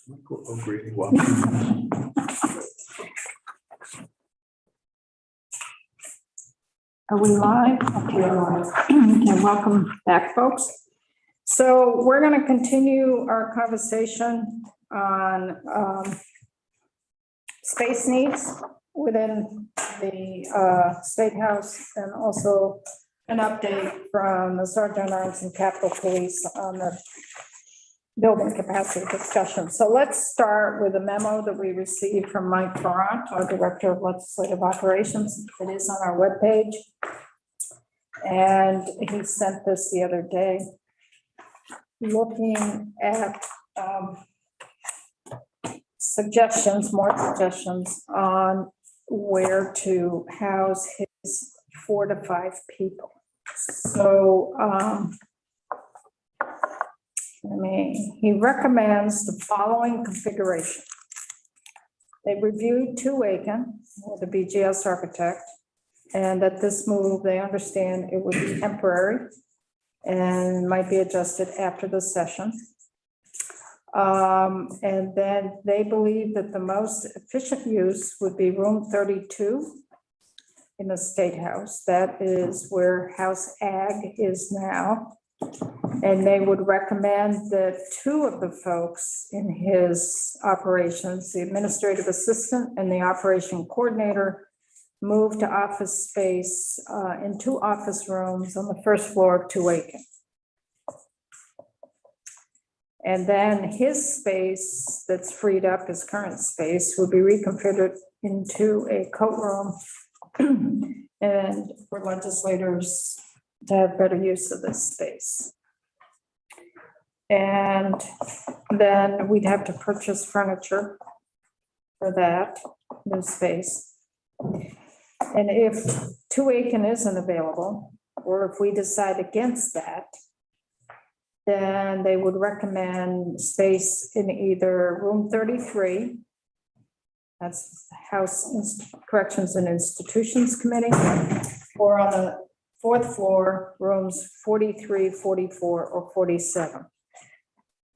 Michael O'Grady, welcome. Are we live? Okay, we're live. Okay, welcome back, folks. So we're going to continue our conversation on space needs within the State House, and also an update from the Sergeant at Arms and Capitol Police on the building capacity discussion. So let's start with a memo that we received from Mike Farrant, our Director of Legislative Operations. It is on our webpage. And he sent this the other day, looking at suggestions, more suggestions on where to house his 4 to 5 people. So, he recommends the following configuration. They reviewed 2 Aiken with the BGS architect, and that this move, they understand it would be temporary and might be adjusted after the session. And then they believe that the most efficient use would be room 32 in the State House. That is where House Ag is now. And they would recommend that 2 of the folks in his operations, the administrative assistant and the operation coordinator, move to office space in 2 office rooms on the first floor of 2 Aiken. And then his space that's freed up, his current space, will be reconfigured into a coat room and for legislators to have better use of this space. And then we'd have to purchase furniture for that new space. And if 2 Aiken isn't available, or if we decide against that, then they would recommend space in either room 33, that's House Corrections and Institutions Committee, or on the 4th floor, rooms 43, 44, or 47.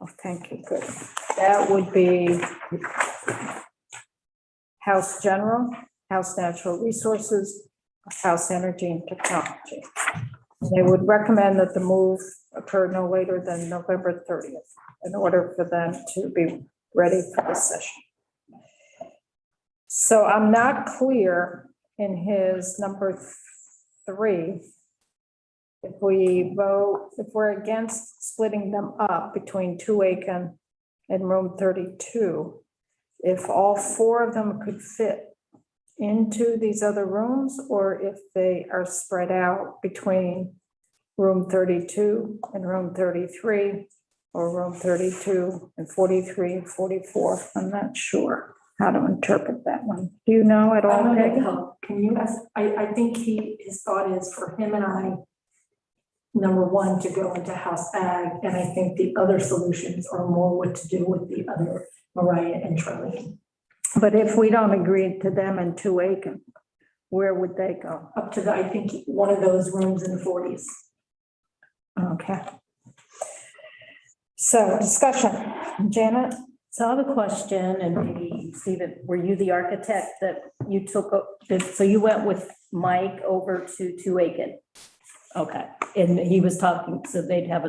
Oh, thank you, good. That would be House General, House Natural Resources, House Energy and Technology. They would recommend that the move occur no later than November 30th in order for them to be ready for the session. So I'm not clear in his number 3, if we vote, if we're against splitting them up between 2 Aiken and room 32, if all 4 of them could fit into these other rooms, or if they are spread out between room 32 and room 33, or room 32 and 43 and 44. I'm not sure how to interpret that one. Do you know at all, Peggy? Can you ask, I think his thought is for him and I, number 1, to go into House Ag, and I think the other solutions are more what to do with the other Mariah and Charlene. But if we don't agree to them in 2 Aiken, where would they go? Up to the, I think, one of those rooms in the 40s. Okay. So discussion, Janet? So I have a question, and maybe Stephen, were you the architect that you took, so you went with Mike over to 2 Aiken? Okay, and he was talking, so they'd have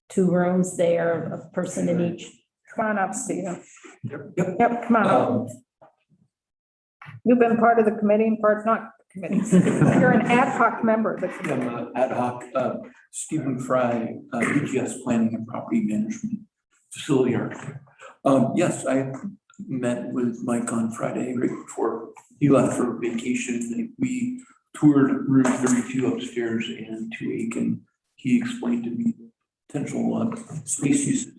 2 rooms there, a person in each. Come on up, Stephen. Yep. Yep, come on up. You've been part of the committee and part not committee. You're an ad hoc member of the committee. I'm ad hoc, Stephen Fry, BGS Planning and Property Management Facility Architect. Yes, I met with Mike on Friday, right before he left for vacation. We toured room 32 upstairs and 2 Aiken. He explained to me the potential space uses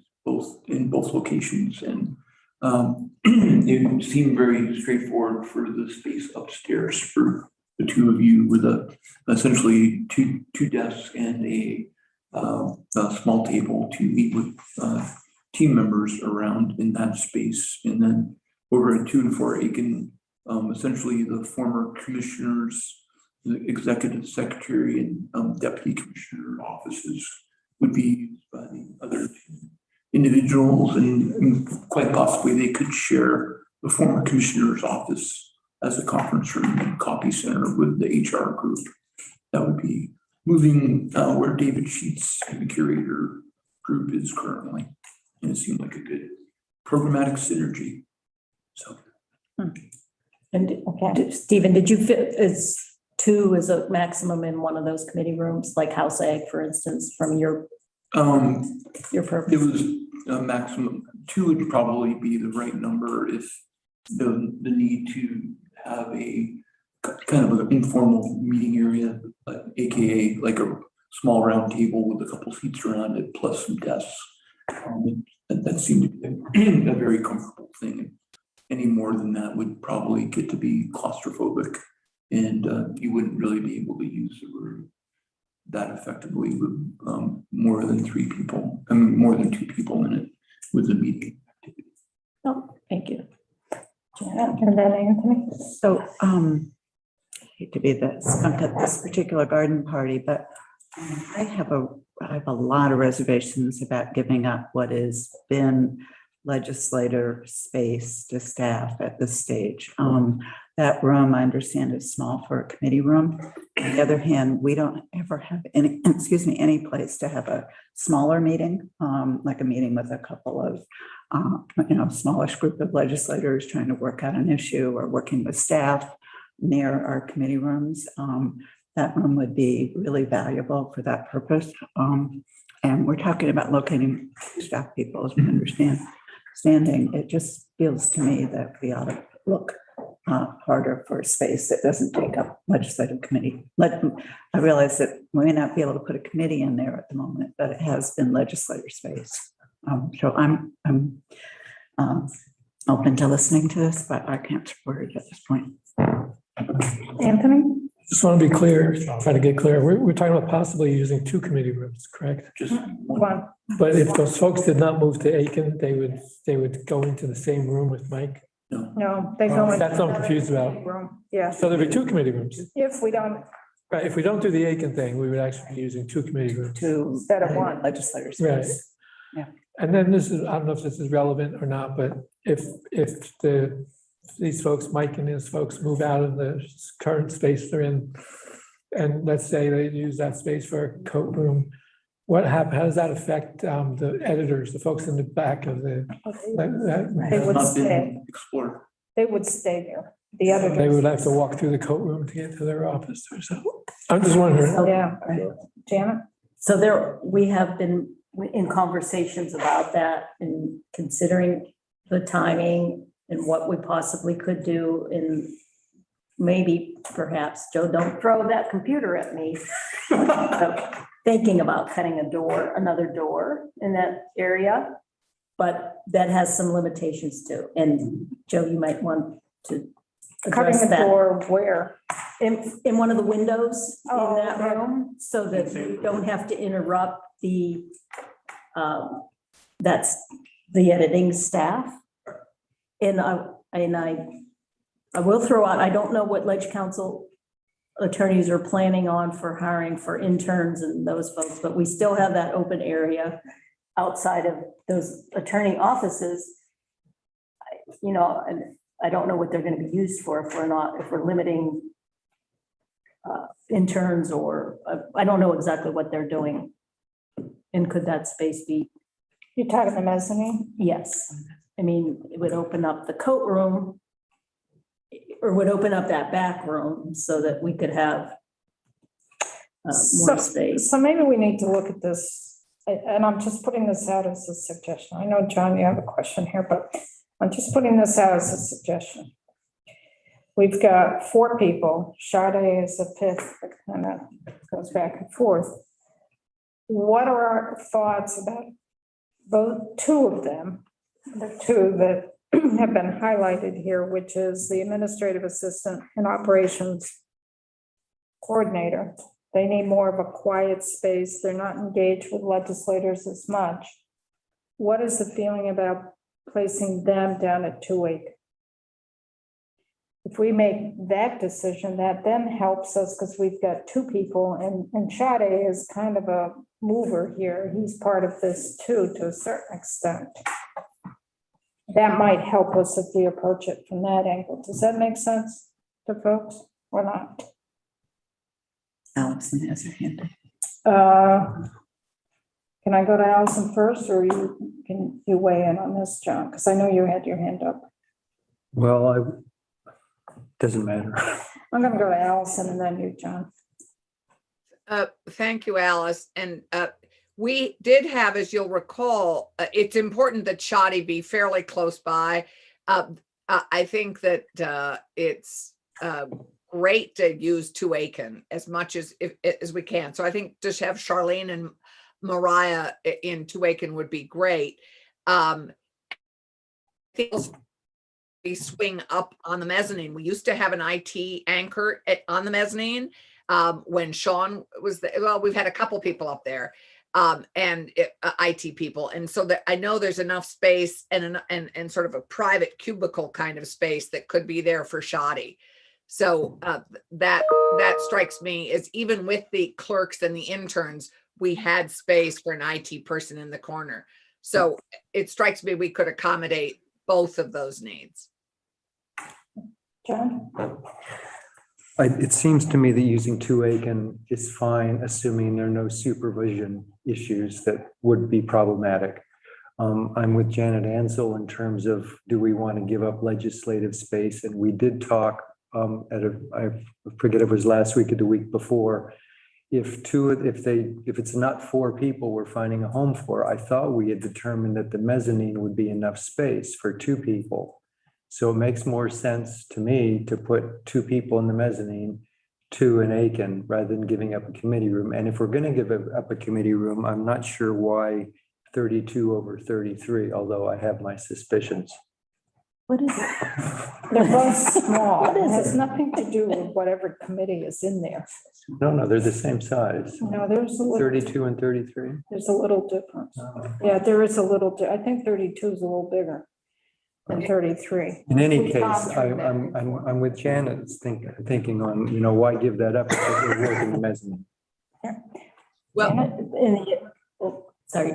in both locations, and it seemed very straightforward for the space upstairs for the 2 of you, with essentially two desks and a small table to meet with team members around in that space. And then over at 2 and 4 Aiken, essentially the former commissioners, the executive secretary and deputy commissioner offices would be used by the other 2 individuals and quite possibly they could share the former commissioner's office as a conference room and copy center with the HR group. That would be moving where David Sheets, the curator group, is currently. And it seemed like a good programmatic synergy. So And Okay. Stephen, did you fit, is 2 is a maximum in one of those committee rooms, like House Ag, for instance, from your it purpose? was a maximum. 2 would probably be the right number if the need to have a kind of an informal meeting area, AKA like a small round table with a couple seats around it plus some desks. That seemed to be a very comfortable thing. Any more than that would probably get to be claustrophobic, and you wouldn't really be able to use the room that effectively with more than 3 people, I mean, more than 2 people in it with the meeting activity. Oh, thank you. Janet, and then Anthony. So, hate to be the skunk at this particular garden party, but I have a lot of reservations about giving up what has been legislator space to staff at this stage. That room, I understand, is small for a committee room. On the other hand, we don't ever have any, any place to have a smaller meeting, like a meeting with a couple of, smallish group of legislators trying to work out an issue or working with staff near our committee rooms. That room would be really valuable for that purpose. And we're talking about locating staff people, as we understand. It just feels to me that we ought to look harder for a space that doesn't take up legislative committee. I realize that we may not be able to put a committee in there at the moment, but it has been legislator space. So I'm open to listening to this, but I can't support it at this point. Anthony? Just want to be clear, try to get clear. We're talking about possibly using 2 committee rooms, correct? Just one. One. But if those folks did not move to Aiken, they would go into the same room with Mike. No, they go in. That's what I'm confused about. Room. Yeah, So there'd be 2 committee rooms. if we don't, Right, if we don't do the Aiken thing, we would actually be using 2 committee rooms. To Instead of one. legislator Right. space. And then this is, I don't know if this is relevant or not, but if these folks, Mike and his folks, move out of the current space they're in, and let's say they use that space for a coat room, how does that affect the editors, the folks in the back of the, They Has would not stay. been explored. they would stay there. The other. they would have to walk through the coat room to get to their office or something? I'm just wondering. Yeah, Janet? So we have been in conversations about that and considering the timing and what we possibly could do, and maybe perhaps, Joe, don't throw that computer at me. Thinking about cutting another door in that area, but that has some limitations too. And Joe, you might want to Cutting address the that. door where? In one of the windows in Oh, that okay. room, so that we don't have to interrupt that's the editing staff. And I will throw out, I don't know what Ledge Council attorneys are planning on for hiring for interns and those folks, but we still have that open area outside of those attorney offices. And I don't know what they're going to be used for if we're limiting interns, or I don't know exactly what they're doing. And could that space be? You're talking the mezzanine? Yes. I mean, it would open up the coat room, or would open up that back room so that we could have more space. So maybe we need to look at this, and I'm just putting this out as a suggestion. I know, John, you have a question here, but I'm just putting this out as a suggestion. We've got 4 people. Sade is a 5th, that kind of goes back and forth. What are our thoughts about both 2 of them, the 2 that have been highlighted here, which is the administrative assistant and operations coordinator? They need more of a quiet space. They're not engaged with legislators as much. What is the feeling about placing them down at 2 Aiken? If we make that decision, that then helps us because we've got 2 people, and Sade is kind of mover here. He's part of this too, to a certain extent. That might help us if we approach it from that angle. Does that make sense to folks or not? Allison has her hand up. Can I go to Allison first, or can you weigh in on this, John? Because I know you had your hand up. Well, doesn't matter. I'm gonna go to Allison and then you, John. Thank you, Alice. And we did have, as you'll recall, it's important that Shadi be fairly close by. I think that it's great to use Two Aiken as much as we can. So I think just have Charlene and Mariah in Two Aiken would be great. We swing up on the mezzanine. We used to have an IT anchor on the mezzanine when Sean was there. Well, we've had a couple people up there and IT people. And so that I know there's enough space and sort of a private cubicle kind of space that could be there for Shadi. So that strikes me as even with the clerks and the interns, we had space for an IT person in the corner. So it strikes me we could accommodate both of those needs. John? It seems to me that using Two Aiken is fine, assuming there are no supervision issues that would be problematic. I'm with Janet Ansel in terms of, do we want to give up legislative space? And we did talk I forget if it was last week or the week before, if it's not 4 people we're finding a home for. I thought we had determined that the mezzanine would be enough space for 2 people. So it makes more sense to me to put 2 people in the mezzanine, 2 in Aiken, rather than giving up a committee room. And if we're going to give up a committee room, I'm not sure why 32 over 33, although I have my suspicions. What is it? They're both small. It has nothing to do with whatever committee is in there. No, they're the same size. No, there's a little, 32 and 33. there's a little difference. Yeah, there is a little, I think 32 is a little bigger than 33. In any We've case, gone through that. I'm with Janet thinking on, why give that up if we're working the mezzanine? Well, Sorry.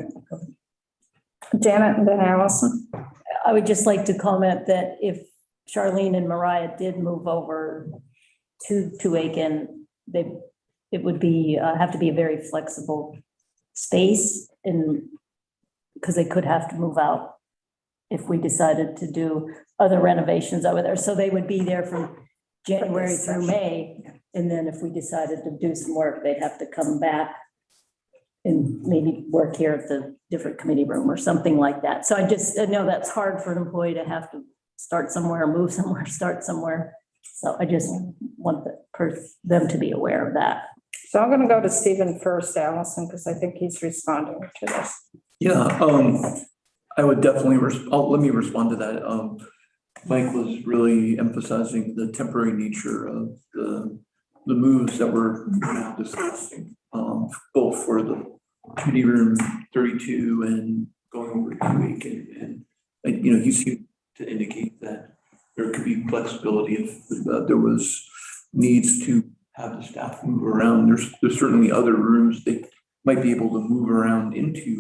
Janet and then Allison. I would just like to comment that if Charlene and Mariah did move over to Aiken, it would be, have to be a very flexible space because they could have to move out if we decided to do other renovations over there. So they would be there from January through May. And then if we decided to do some work, they'd have to come back and maybe work here at the different committee room or something like that. So I know that's hard for an employee to have to start somewhere, move somewhere, start somewhere. So I just want them to be aware of that. So I'm gonna go to Stephen first, Allison, because I think he's responding to this. Yeah, I would definitely, let me respond to that. Mike was really emphasizing the temporary nature of the moves that we're now discussing, both for the committee room 32 and going over to Aiken. And he seemed to indicate that there could be flexibility if there was needs to have the staff move around. There's certainly other rooms they might be able to move around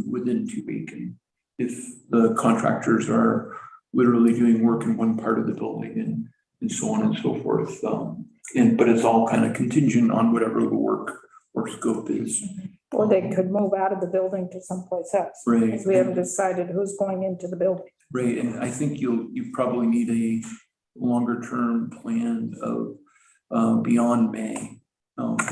within Two Aiken if the contractors are literally doing work in one part of the building and so on and so forth. But it's all kind of contingent on whatever the work scope is. Or they could move out of the building to someplace else. Right. Because we haven't decided who's going into the building. Right, and I think you probably need a longer term plan of beyond May.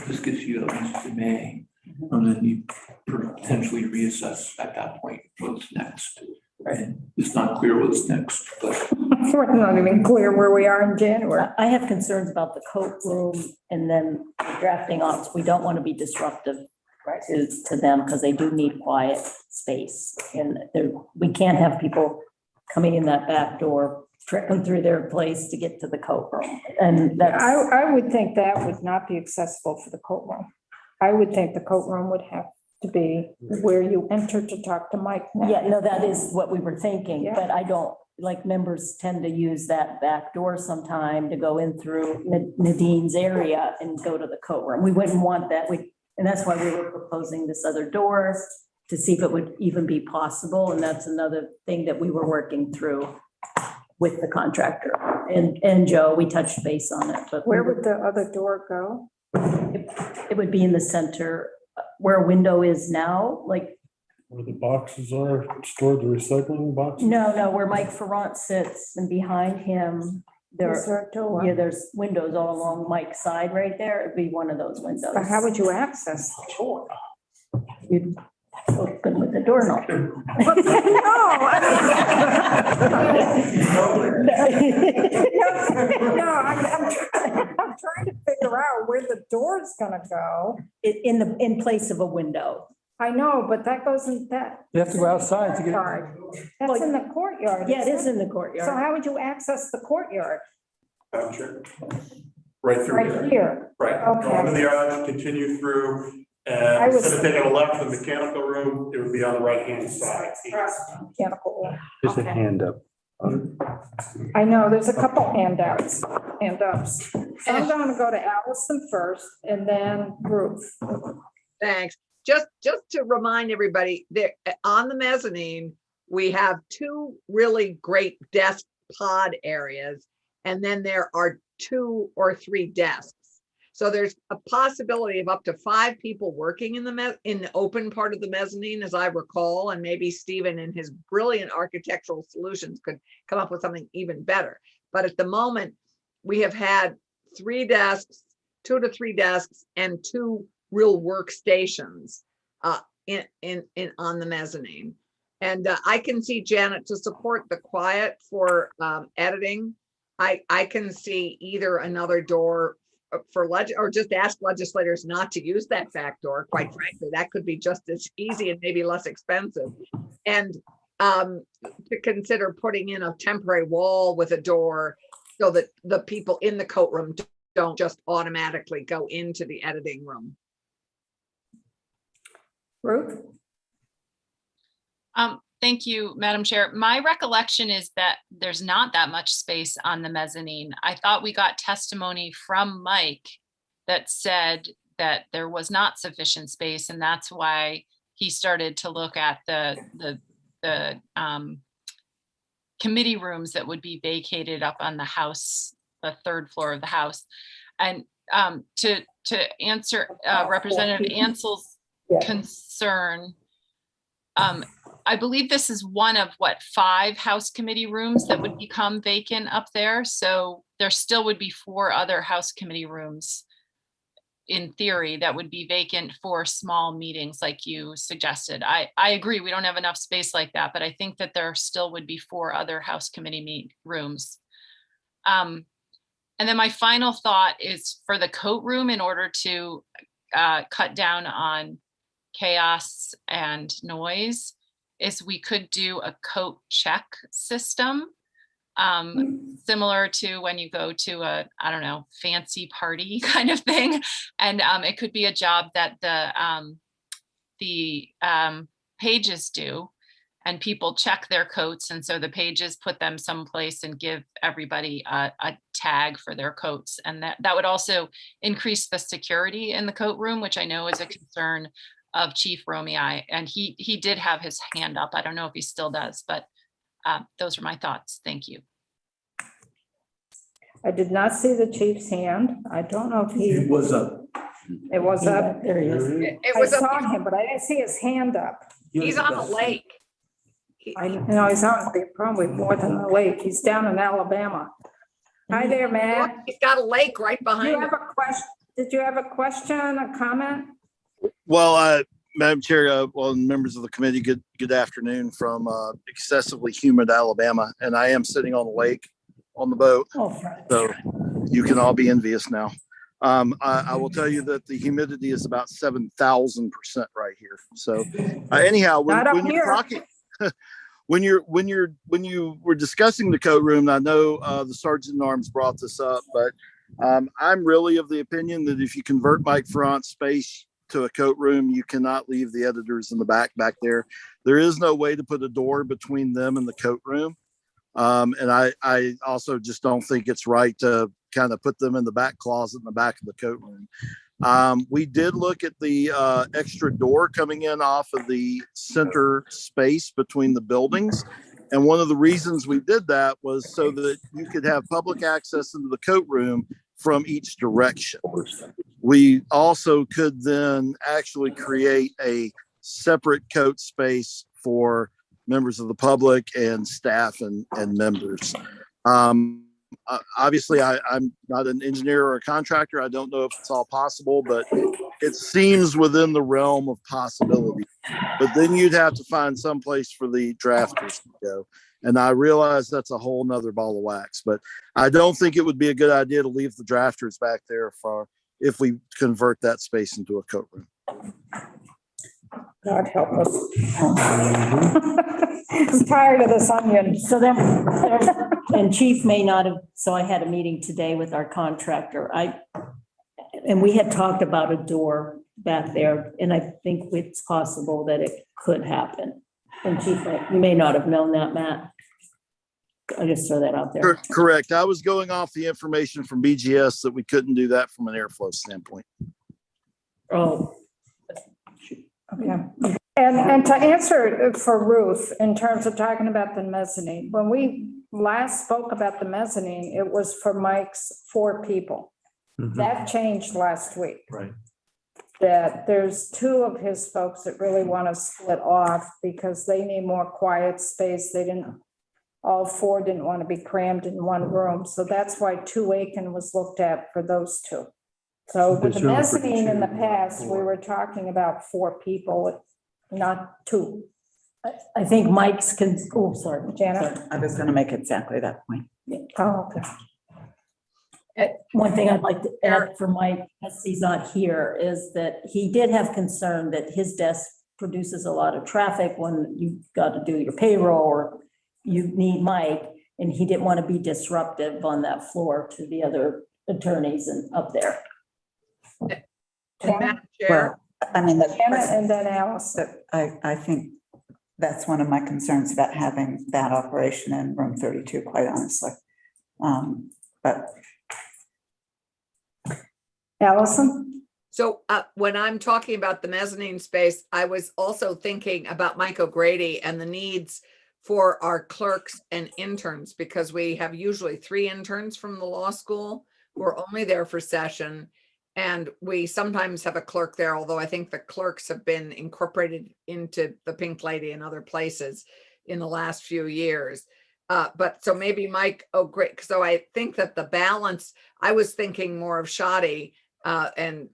This gets you at least to May, and then you potentially reassess at that point what's next. Right, it's not clear what's next, but We're not even clear where we are in January. I have concerns about the coat room and then the drafting office. We don't want to be disruptive to them because they do need quiet space. And we can't have people coming in that back door, trickling through their place to get to the coat room. And that's, I would think that would not be accessible for the coat room. I would think the coat room would have to be where you enter to talk to Mike. now. yeah, no, that is what we were thinking, Yeah. but I don't, like, members tend to use that back door sometime to go in through Nadine's area and go to the coat room. We wouldn't want that. And that's why we were proposing this other door to see if it would even be possible. And that's another thing that we were working through with the contractor. And Joe, we touched base on it, but Where would the other door go? it would be in the center where a window is now, like, Where the boxes are stored, the recycling boxes? no, where Mike Ferrant sits and behind him, Is there, there a door? yeah, there's windows all along Mike's side right there. It'd be one of those windows. But how would you access the door? You'd open with the doorknob. No, I'm trying to figure out where the door's gonna go. In place of a window. I know, but that goes in that. You have to go outside to get. Courtyard. That's in the courtyard. Yeah, it is isn't in the So courtyard. how would you access the courtyard? Right through there. Right here. Right, go Okay. into the arch, continue through, I and was- instead of taking a left to the mechanical room, it would be on the right-hand side. Mechanical room. There's a Okay. hand up. I know, there's a couple hand-ups. So I'm gonna go to Allison first and then Ruth. Thanks. Just to remind everybody, there, on the mezzanine, we have two really great desk pod areas. And then there are 2 or 3 desks. So there's a possibility of up to 5 people working in the open part of the mezzanine, as I recall, and maybe Stephen in his brilliant architectural solutions could come up with something even better. But at the moment, we have had 3 desks, 2 to 3 desks, and 2 real workstations on the mezzanine. And I can see Janet to support the quiet for editing. I can see either another door for or just ask legislators not to use that back door. Quite frankly, that could be just as easy and maybe less expensive. And to consider putting in a temporary wall with a door so that the people in the coat room don't just automatically go into the editing room. Ruth? Thank you, Madam Chair. My recollection is that there's not that much space on the mezzanine. I thought we got testimony from Mike that said that there was not sufficient space, and that's why he started to look at the committee rooms that would be vacated up on the house, the 3rd floor of the house. And to answer Representative Ansell's concern, I believe this is one of 5 House committee rooms that would become vacant up there. So there still would be 4 other House committee rooms in theory that would be vacant for small meetings like you suggested. I agree, we don't have enough space like that, but I think that there still would be 4 other House committee rooms. And then my final thought is for the coat room, in order to cut down on chaos and noise, is we could do a coat check system, similar to when you go to a, I don't know, fancy party kind of thing. And it could be a job that the pages do, and people check their coats. And so the pages put them someplace and give everybody a tag for their coats. And that would also increase the security in the coat room, which I know is a concern of Chief Romei, and he did have his hand up. I don't know if he still does, but those are my thoughts. Thank you. I did not see the chief's hand. I don't know if It was up. it was up. There he is. It I was, saw him, but I didn't see his hand up. he's on the lake. I know he's on probably more than the lake. He's down in Alabama. Hi there, Look, Matt. he's got a lake right Do behind you him. have a question? Did you have a question, a comment? Well, Madam Chair, members of the committee, good afternoon from excessively humid Alabama, and I am sitting on the lake on the boat, Oh, Fred. so you can all be envious now. I will tell you that the humidity is about 7,000% right here. So anyhow, Not up when you're here. talking, when you were discussing the coat room, I know the Sergeant at Arms brought this up, but I'm really of the opinion that if you convert Mike Ferrant's space to a coat room, you cannot leave the editors in the back there. There is no way to put a door between them and the coat room. And I also just don't think it's right to kind of put them in the back closet in the back of the coat room. We did look at the extra door coming in off of the center space between the buildings. And one of the reasons we did that was so that you could have public access into the coat room from each direction. We also could then actually create a separate coat space for members of the public and staff and members. Obviously, I'm not an engineer or a contractor. I don't know if it's all possible, but it seems within the realm of possibility. But then you'd have to find some place for the drafters to go. And I realize that's a whole nother ball of wax, but I don't think it would be a good idea to leave the drafters back there if we convert that space into a coat room. God help us. I'm tired of this onion. So then, and Chief may not have, so I had a meeting today with our contractor. And we had talked about a door back there, and I think it's possible that it could happen. And Chief, you may not have known that, Matt. I just throw that out there. Correct. I was going off the information from BGS that we couldn't do that from an airflow standpoint. Oh. Okay. And to answer for Ruth, in terms of talking about the mezzanine, when we last spoke about the mezzanine, it was for Mike's 4 people. That changed last week. Right. That there's 2 of his folks that really want to split off because they need more quiet space. All 4 didn't want to be crammed in one room. So that's why 2 Aiken was looked at for those 2. So with the There's room for mezzanine in the 2 past, we or 4. were talking about 4 people, not 2. I think Mike's sorry, Janet? sorry. I was going to make exactly that point. Oh, okay. One thing I'd like to add for Mike, as he's not here, is that he did have concern that his desk produces a lot of traffic when you've got to do your payroll or you need Mike, and he didn't want to be disruptive on that floor to the other attorneys and up there. And Madam Chair, Well, I mean, Janet and then Allison. I think that's one of my concerns about having that operation in room 32, quite honestly. But Allison? so when I'm talking about the mezzanine space, I was also thinking about Mike O'Grady and the needs for our clerks and interns, because we have usually 3 interns from the law school who are only there for session. And we sometimes have a clerk there, although I think the clerks have been incorporated into the Pink Lady and other places in the last few years. But so maybe Mike O'Grady, so I think that the balance, I was thinking more of Shadi and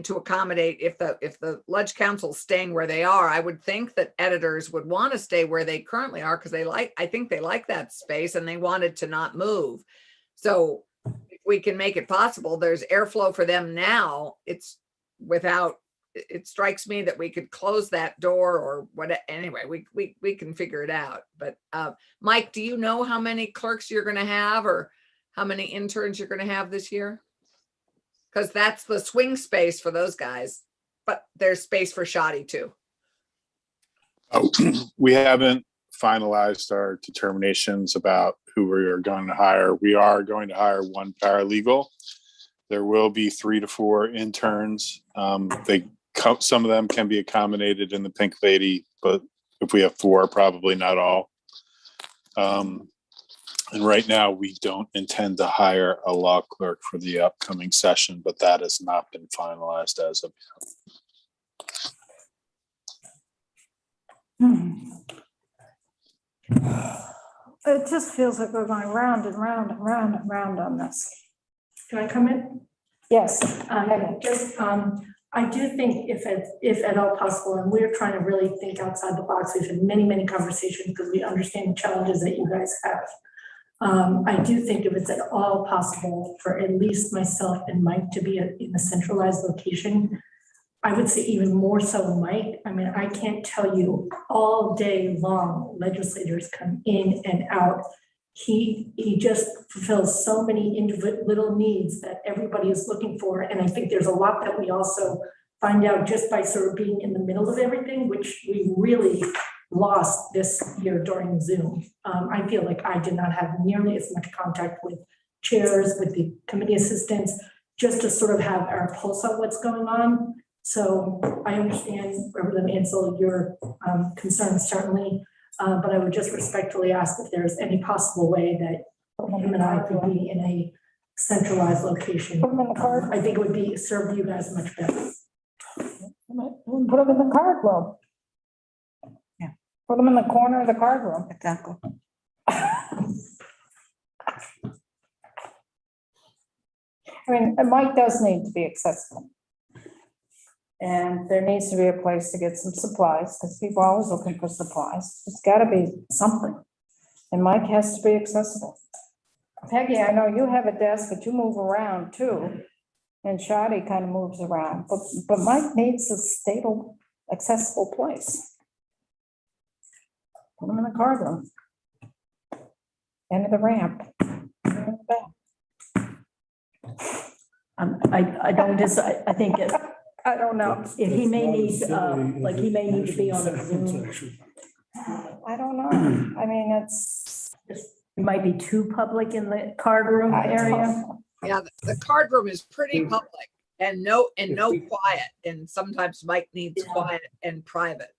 to accommodate if the Ledge Council's staying where they are, I would think that editors would want to stay where they currently are because I think they like that space and they wanted to not move. So if we can make it possible, there's airflow for them now. It strikes me that we could close that door or what. Anyway, we can figure it out. But Mike, do you know how many clerks you're going to have or how many interns you're going to have this year? Because that's the swing space for those guys, but there's space for Shadi too. Oh, we haven't finalized our determinations about who we are going to hire. We are going to hire 1 paralegal. There will be 3 to 4 interns. Some of them can be accommodated in the Pink Lady, but if we have 4, probably not all. And right now, we don't intend to hire a law clerk for the upcoming session, but that has not been finalized as of yet. It just feels like we're going round and round and round and round on this. Can I come in? Yes. I do think if at all possible, and we're trying to really think outside the box, we've had many conversations because we understand the challenges that you guys have. I do think if it's at all possible for at least myself and Mike to be in a centralized location, I would say even more so Mike. I mean, I can't tell you all day long legislators come in and out. He just fulfills so many little needs that everybody is looking for. And I think there's a lot that we also find out just by sort of being in the middle of everything, which we really lost this year during Zoom. I feel like I did not have nearly as much contact with chairs with the committee assistants, just to sort of have our pulse on what's going on. So I understand, Representative Ansel, your concerns certainly, but I would just respectfully ask if there's any possible way that him and I could be in a centralized location. Put them in the card, I think it would be, serve you guys much better. put them in the card room. Yeah. Put them in the corner of the card room. Exactly. I mean, a mic does need to be accessible. And there needs to be a place to get some supplies, because people are always looking for supplies. It's gotta be something. And mic has to be accessible. Peggy, I know you have a desk, but you move around too. And Shadi kind of moves around, but Mike needs a stable, accessible place. Put him in the card room. End of the ramp. I don't I think I don't know. if he may need, like, he may need to be on a Zoom. I don't know. I mean, it's. It might be too public in the card room area. Yeah, the card room is pretty public and no quiet. And sometimes Mike needs quiet and private.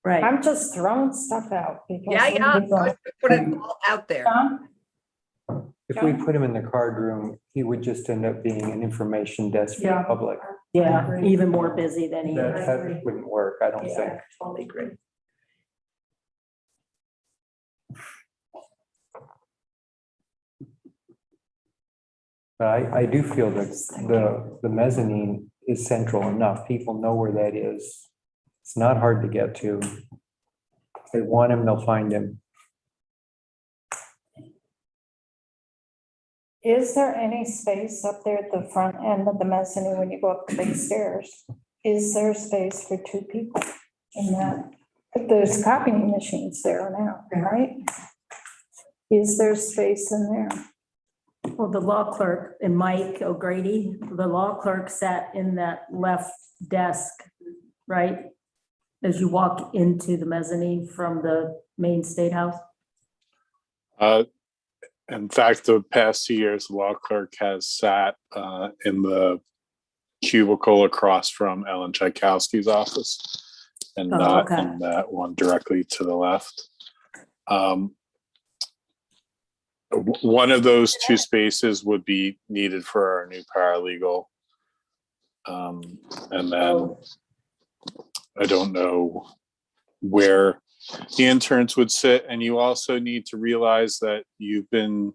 Right. I'm just throwing stuff out. because Yeah, yeah, people- good to put it all out there. John? If we put him in the card room, he would just end up being an information desk for the Yeah. public. Yeah, even more busy than he That, is. that wouldn't work, I don't think. Yeah, totally agree. But I do feel that the mezzanine is central enough. People know where that is. It's not hard to get to. If they want him, they'll find him. Is there any space up there at the front end of the mezzanine when you go up the big stairs? Is there space for two people in that? There's copying machines there now, right? Is there space in there? Well, the law clerk and Mike O'Grady, the law clerk sat in that left desk, right? As you walk into the mezzanine from the main State House. In fact, the past 2 years, the law clerk has sat in the cubicle across from Ellen Tchaikovsky's office and Oh, not okay. in that one directly to the left. One of those two spaces would be needed for our new paralegal. And then I don't know where the interns would sit. And you also need to realize that you've been,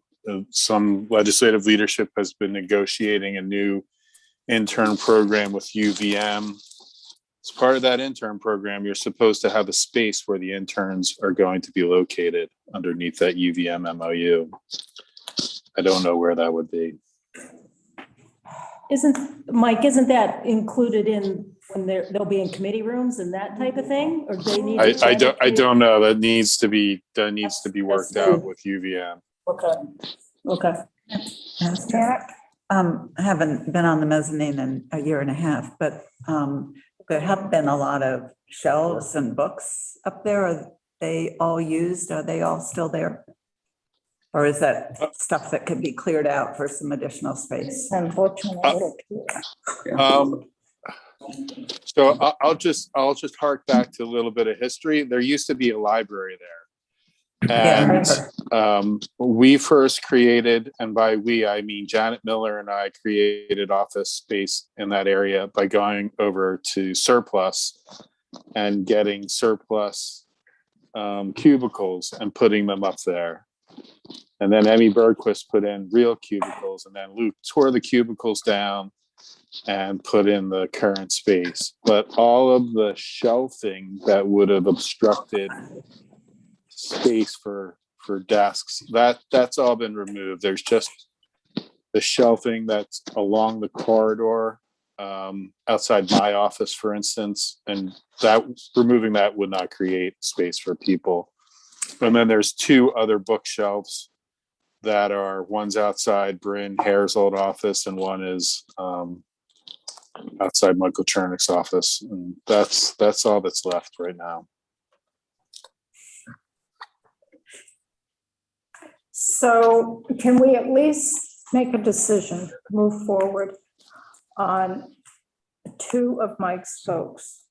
some legislative leadership has been negotiating a new intern program with UVM. As part of that intern program, you're supposed to have a space where the interns are going to be located underneath that UVM MOU. I don't know where that would be. Mike, isn't that included in when they'll be in committee rooms and that type of thing? Or do they need? I don't know. That needs to be worked out with UVM. Okay. Yeah, I haven't been on the mezzanine in a year and a half, but there have been a lot of shelves and books up there. Are they all used? Are they all still there? Or is that stuff that could be cleared out for some additional space? unfortunately. So I'll just hark back to a little bit of history. There used to be a library there. And we first created, and by we, I mean Janet Miller and I created office space in that area by going over to Surplus and getting surplus cubicles and putting them up there. And then Emmy Bergquist put in real cubicles, and then Luke tore the cubicles down and put in the current space. But all of the shelving that would have obstructed space for desks, that's all been removed. There's just the shelving that's along the corridor outside my office, for instance, and that removing that would not create space for people. And then there's two other bookshelves that are, one's outside Bryn Hare's old office and one is outside Michael Chernick's office. And that's all that's left right now. So can we at least make a decision, move forward on two of Mike's folks,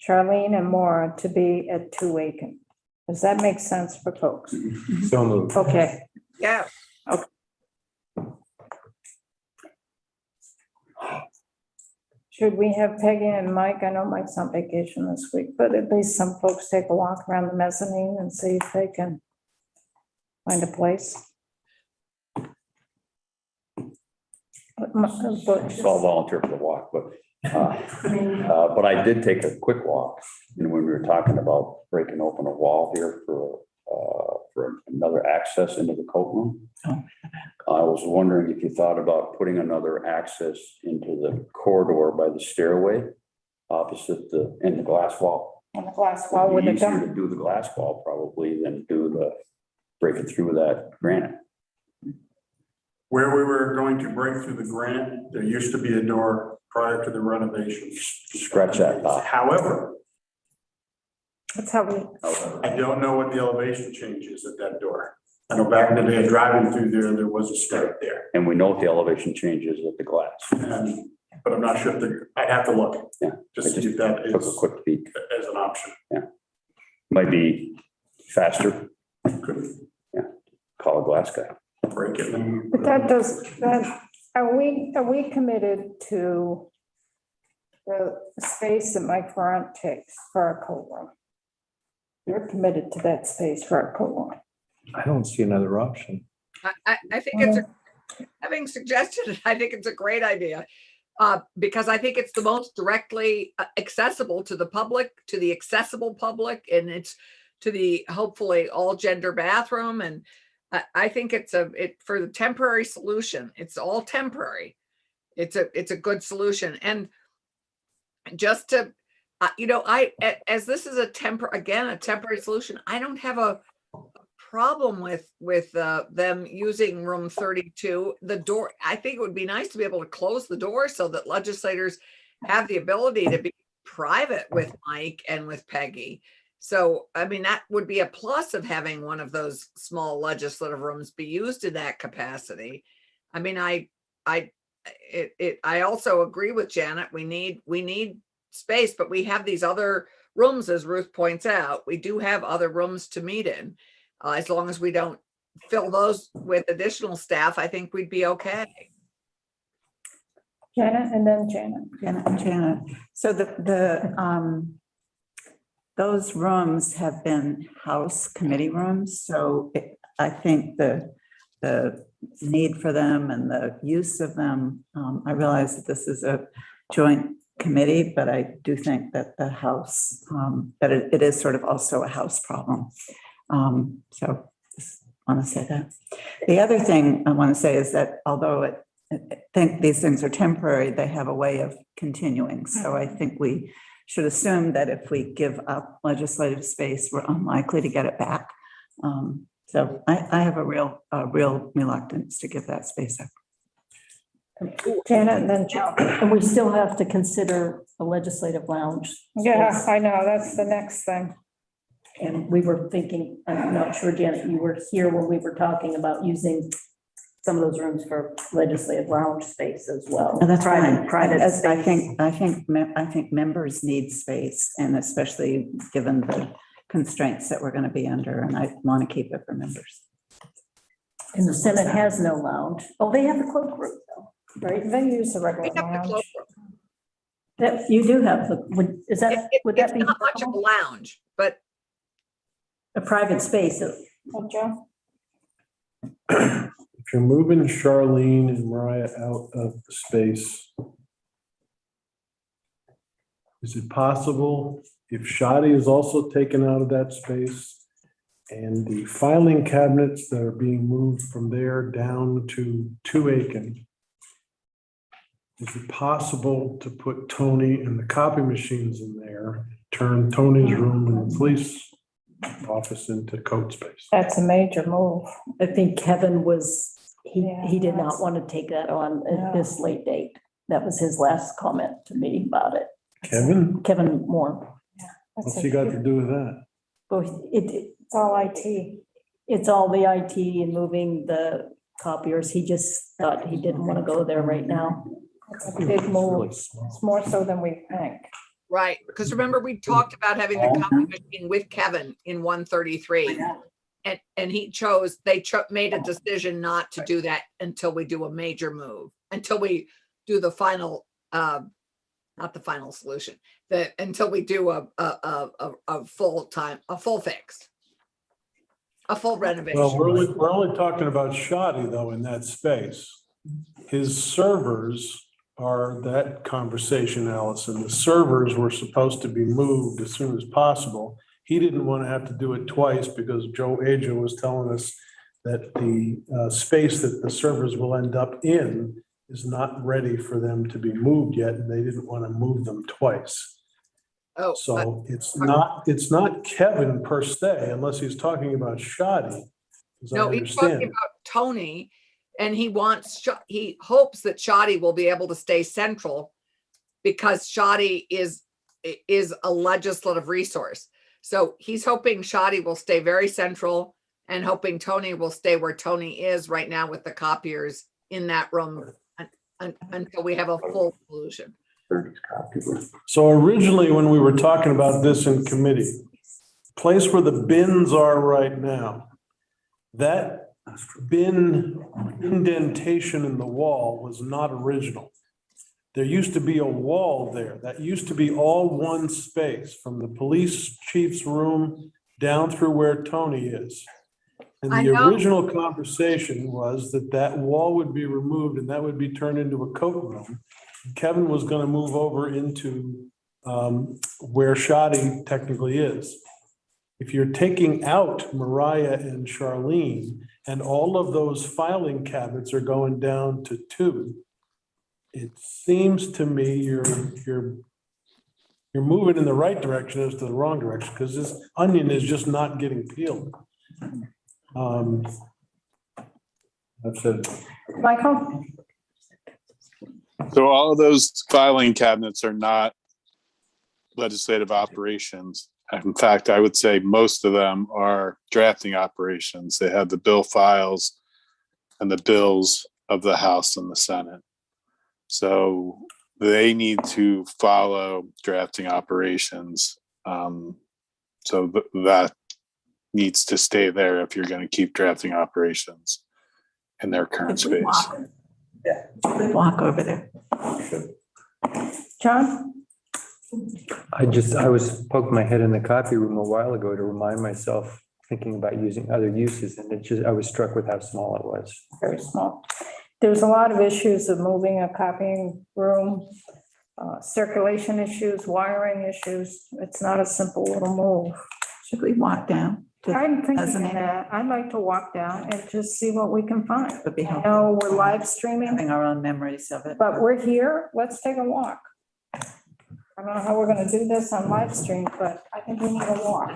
Charlene and Maura, to be at 2 Aiken? Does that make sense for folks? So moved. Okay, Yeah, should we have Peggy and Mike? I know Mike's on vacation this week, but at least some folks take a walk around the mezzanine and see if they can find a place. I'll volunteer for the walk, but I did take a quick walk. And when we were talking about breaking open a wall here for another access into the coat room. I was wondering if you thought about putting another access into the corridor by the stairway opposite in the glass wall. On the glass wall with the Easier door. to do the glass wall probably than break it through that granite. Where we were going to break through the granite, there used to be a door prior to the renovations. Scratch that off. However, That's how we, I don't know what the elevation change is at that door. I know back in the day, driving through there was a step there. And we know what the elevation changes with the glass. But I'm not sure if I'd have to look. Yeah. To I see just if that took a is quick peek. as an option. Might be faster. Could Call a glass guy. break it and. but are we committed to the space that Mike Ferrant takes for our coat room? You're committed to that space for our coat room. I don't see another option. I think having suggested it, I think it's a great idea. Because I think it's the most directly accessible to the public, to the accessible public, and it's to the hopefully all gender bathroom. And I think it's for the temporary solution. It's all temporary. It's a good solution. And just to, as this is a temporary solution, I don't have a problem with them using room 32. The door, I think it would be nice to be able to close the door so that legislators have the ability to be private with Mike and with Peggy. So, I mean, that would be a plus of having one of those small legislative rooms be used in that capacity. I mean, I also agree with Janet. We need space, but we have these other rooms, as Ruth points out. We do have other rooms to meet in. As long as we don't fill those with additional staff, I think we'd be okay. Janet and then Janet. Janet. So those rooms have been House committee rooms, so I think the need for them and the use of them, I realize that this is a joint committee, but I do think that the House, that it is sort of also a House problem. So just want to say that. The other thing I want to say is that although I think these things are temporary, they have a way of continuing. So I think we should assume that if we give up legislative space, we're unlikely to get it back. So I have a real reluctance to give that space up. Janet and then Joe. And we still have to consider a legislative lounge. Yeah, I know, that's the next thing. And we were thinking, I'm not sure, Janet, you were here when we were talking about using some of those rooms for legislative lounge space as well. Oh, that's fine. Private space. I think members need space, and especially given the constraints that we're going to be under, and I want to keep it for members. And the Senate has no lounge. Oh, they have the cloakroom though, right? They use the We regular have the lounge. cloakroom. That, you do have the, would that It's be not much of a lounge, but a private space? Oh, Joe? If you're moving Charlene and Mariah out of the space, is it possible if Shadi is also taken out of that space and the filing cabinets that are being moved from there down to 2 Aiken, is it possible to put Tony and the copy machines in there, turn Tony's room and the police office into code space? That's a major move. I think Kevin was, Yeah, he did that's- not want to take that on Yeah. at this late date. That was his last comment to me about it. Kevin Moore. That's What's he got to do with that? Well, It's all IT. it's all the IT and moving the copiers. He just thought he didn't want to go there right now. It's a big move. It's more so than we think. Right, because remember, we talked about having the copy machine with Kevin in 133. And they made a decision not to do that until we do a major move, until we do the final, not the final solution, until we do a full fix. A full renovation. Well, we're only talking about Shoddy though in that space. His servers are that conversation, Allison. The servers were supposed to be moved as soon as possible. He didn't want to have to do it twice because Joe Aja was telling us that the space that the servers will end up in is not ready for them to be moved yet, and they didn't want to move them twice. Oh, So it's not Kevin per se, unless he's talking about Shoddy. as I no, he's understand talking it. about Tony, and he hopes that Shoddy will be able to stay central because Shoddy is a legislative resource. So he's hoping Shoddy will stay very central and hoping Tony will stay where Tony is right now with the copiers in that room until we have a full solution. So originally, when we were talking about this in committee, place where the bins are right now, that bin indentation in the wall was not original. There used to be a wall there. That used to be all one space from the police chief's room down through where Tony is. And I the know. original conversation was that wall would be removed and that would be turned into a coat room. Kevin was going to move over into where Shoddy technically is. If you're taking out Mariah and Charlene and all of those filing cabinets are going down to 2, it seems to me you're moving in the right direction as to the wrong direction because this onion is just not getting peeled. That's it. Michael? So all of those filing cabinets are not legislative operations. In fact, I would say most of them are drafting operations. They have the bill files and the bills of the House and the Senate. So they need to follow drafting operations. So that needs to stay there if you're going to keep drafting operations in their current space. Walk over there. John? I was poking my head in the copy room a while ago to remind myself, thinking about using other uses, and I was struck with how small it was. Very small. There's a lot of issues of moving a copying room, circulation issues, wiring issues. It's not a simple little move. Should we walk down? I'm thinking Mezzanine? that I'd like to walk down and just see what we can find. Would be I helpful, know we're live streaming, having our own memories of it. but we're here. Let's take a walk. I don't know how we're gonna do this on live stream, but I think we need a walk.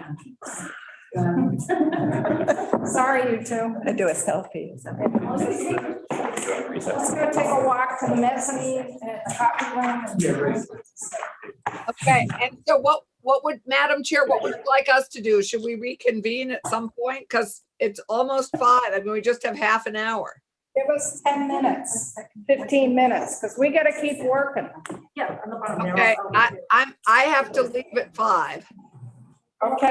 Sorry, you two. I do a selfie. Let's go take a walk to the mezzanine and the copy room. Okay, and so what would, Madam Chair, what would you like us to do? Should we reconvene at some point? Because it's almost 5. I mean, we just have half an hour. Give us 10 minutes, 15 minutes, because we gotta keep working. Yeah. on the bottom there. Okay, I have to leave at 5. Okay.